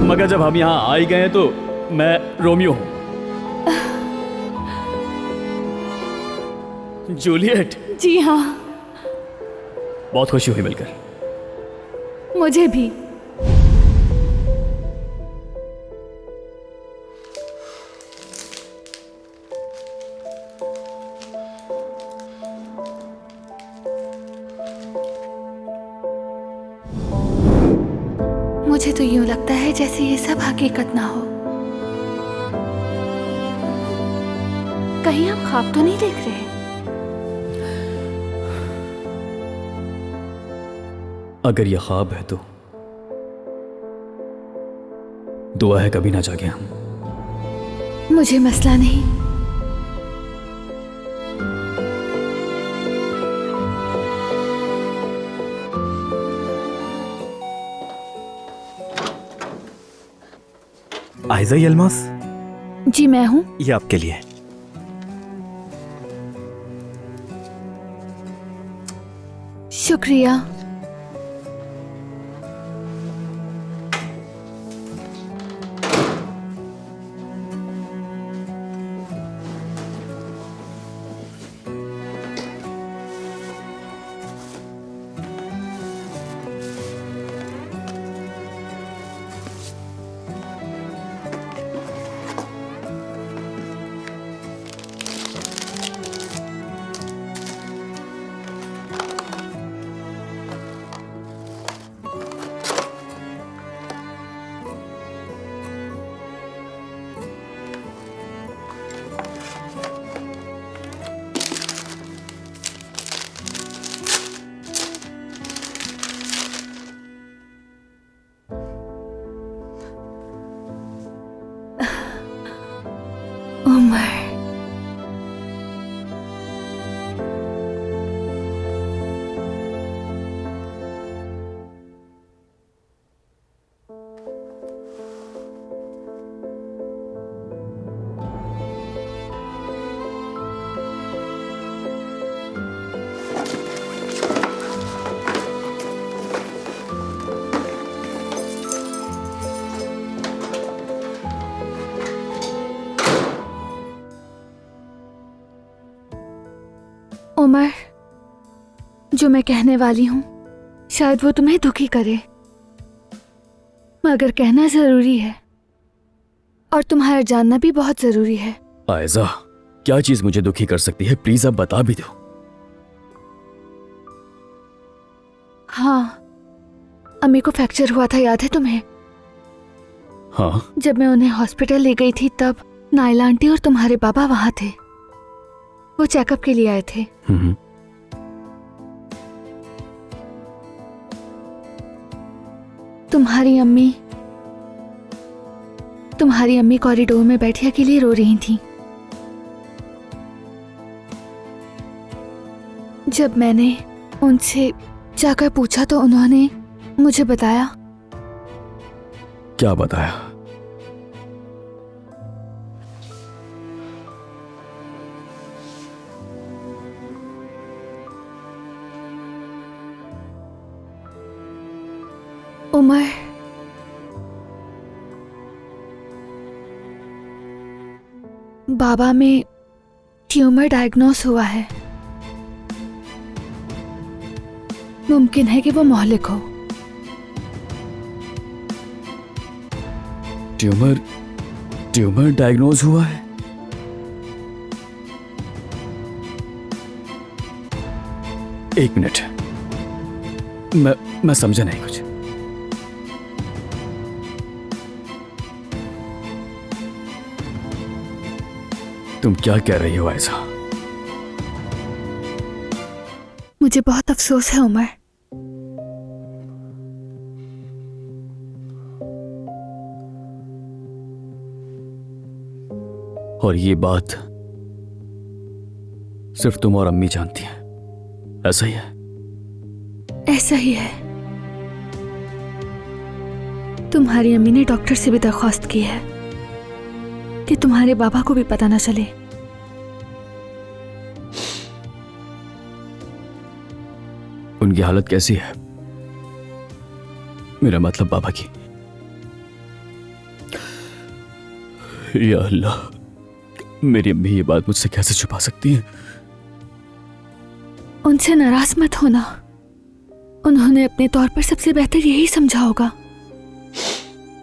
मगर जब हम यहाँ आ ही गए हैं तो मैं रोमियो हूँ। जूलियट। जी हाँ। बहुत खुशी हुई मिलकर। मुझे भी। मुझे तो यूं लगता है जैसे ये सब हकीकत ना हो। कहीं आप ख्वाब तो नहीं देख रहे? अगर यह ख्वाब है तो दुआ है कभी ना जागे हम। मुझे मसला नहीं। आयजा यल्मास, जी मैं हूँ। ये आपके लिए। शुक्रिया। उमर, उमर, जो मैं कहने वाली हूँ शायद वो तुम्हें दुखी करे, मगर कहना जरूरी है और तुम्हारा जानना भी बहुत जरूरी है। आयजा, क्या चीज मुझे दुखी कर सकती है? प्लीज अब बता भी दो। हाँ, अम्मी को फ्रैक्चर हुआ था, याद है तुम्हें? हाँ। जब मैं उन्हें हॉस्पिटल ले गई थी तब नाइला आंटी और तुम्हारे बाबा वहां थे। वो चेकअप के लिए आए थे। तुम्हारी अम्मी कॉरिडोर में बैठी अकेली रो रही थी। जब मैंने उनसे जाकर पूछा तो उन्होंने मुझे बताया। क्या बताया? उमर, बाबा में ट्यूमर डायग्नोस हुआ है। मुमकिन है कि वो मोहलिक हो। ट्यूमर डायग्नोज हुआ है? एक मिनट, मैं समझा नहीं कुछ। तुम क्या कह रही हो आयजा? मुझे बहुत अफसोस है उमर। और ये बात सिर्फ तुम और अम्मी जानती हैं, ऐसा ही है? ऐसा ही है। तुम्हारी अम्मी ने डॉक्टर से भी दरख्वास्त की है कि तुम्हारे बाबा को भी पता न चले। उनकी हालत कैसी है? मेरा मतलब बाबा की। या अल्लाह, मेरी अम्मी ये बात मुझसे कैसे छुपा सकती हैं? उनसे नाराज मत होना। उन्होंने अपने तौर पर सबसे बेहतर यही समझा होगा।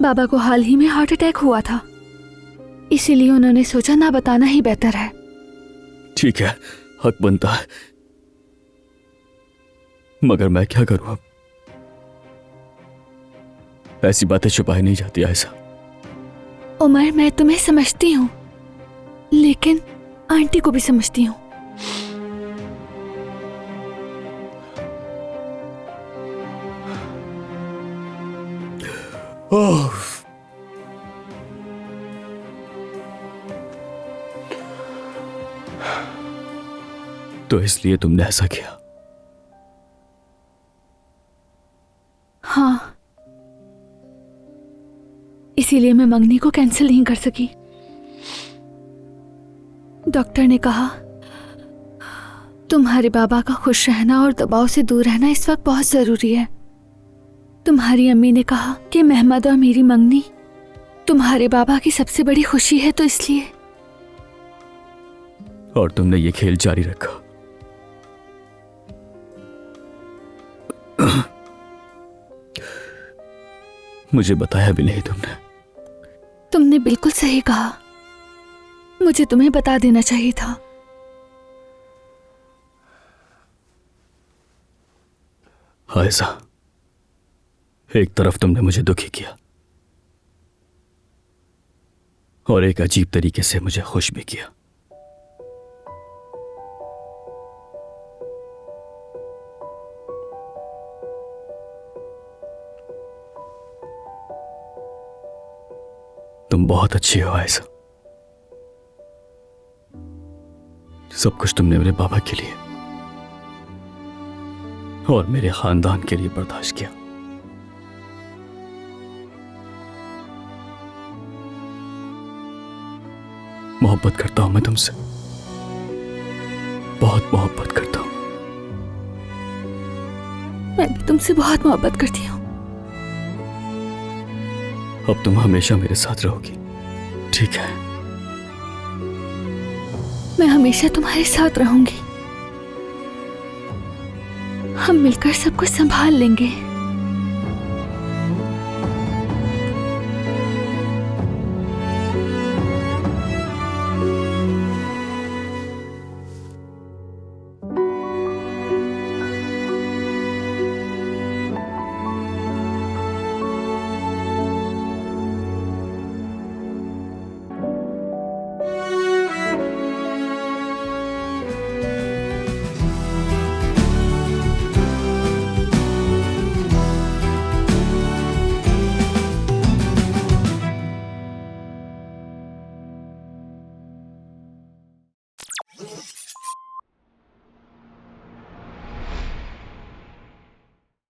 बाबा को हाल ही में हार्ट अटैक हुआ था, इसीलिए उन्होंने सोचा ना बताना ही बेहतर है। ठीक है, हक बनता है, मगर मैं क्या करूं अब? ऐसी बातें छुपाई नहीं जाती आयशा। उमर, मैं तुम्हें समझती हूँ, लेकिन आंटी को भी समझती हूँ। तो इसलिए तुमने ऐसा किया? हाँ, इसीलिए मैं मंगनी को कैंसिल नहीं कर सकी। डॉक्टर ने कहा तुम्हारे बाबा का खुश रहना और दबाव से दूर रहना इस वक्त बहुत जरूरी है। तुम्हारी अम्मी ने कहा कि महमद और मेरी मंगनी तुम्हारे बाबा की सबसे बड़ी खुशी है, तो इसलिए। और तुमने ये खेल जारी रखा। मुझे बताया भी नहीं तुमने। तुमने बिल्कुल सही कहा, मुझे तुम्हें बता देना चाहिए था। आयशा, एक तरफ तुमने मुझे दुखी किया और एक अजीब तरीके से मुझे खुश भी किया। तुम बहुत अच्छी हो आयशा। सब कुछ तुमने मेरे बाबा के लिए और मेरे खानदान के लिए बर्दाश्त किया। मोहब्बत करता हूं मैं तुमसे, बहुत मोहब्बत करता हूं। मैं भी तुमसे बहुत मोहब्बत करती हूँ। अब तुम हमेशा मेरे साथ रहोगी, ठीक है? मैं हमेशा तुम्हारे साथ रहूंगी। हम मिलकर सब कुछ संभाल लेंगे।